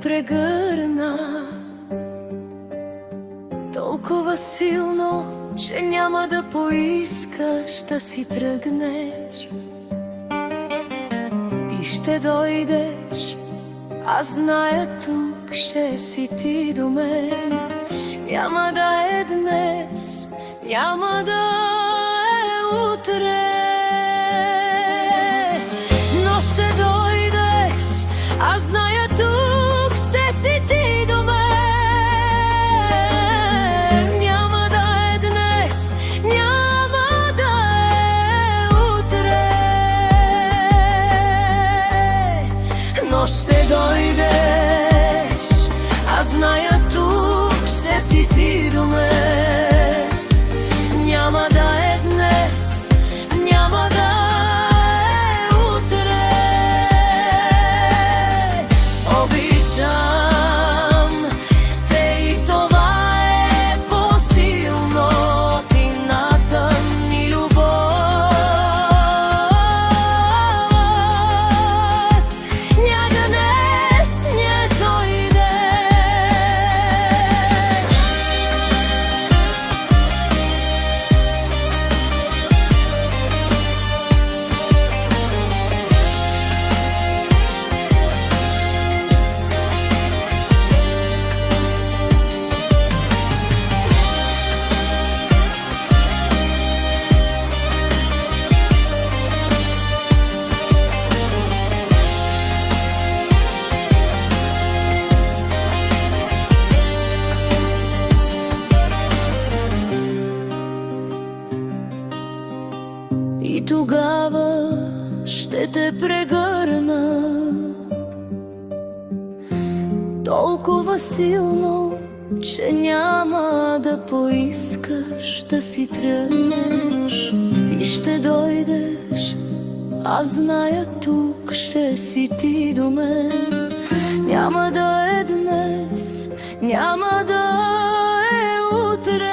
прегърна толкова силно, че няма да поискаш да си тръгнеш. Ти ще дойдеш, аз зная, тук ще си ти до мен. Няма да е днес, няма да е утре, но ще дойдеш, аз зная, тук ще си ти до мен. Няма да е днес, няма да е утре, но ще дойдеш, аз зная, тук ще си ти до мен. Няма да е днес, няма да е утре. Обичам те и това е по-силно от ината ни любов. Няга днес не дойдеш. И тогава ще те прегърна толкова силно, че няма да поискаш да си тръгнеш. Ти ще дойдеш, аз зная, тук ще си ти до мен. Няма да е днес, няма да е утре,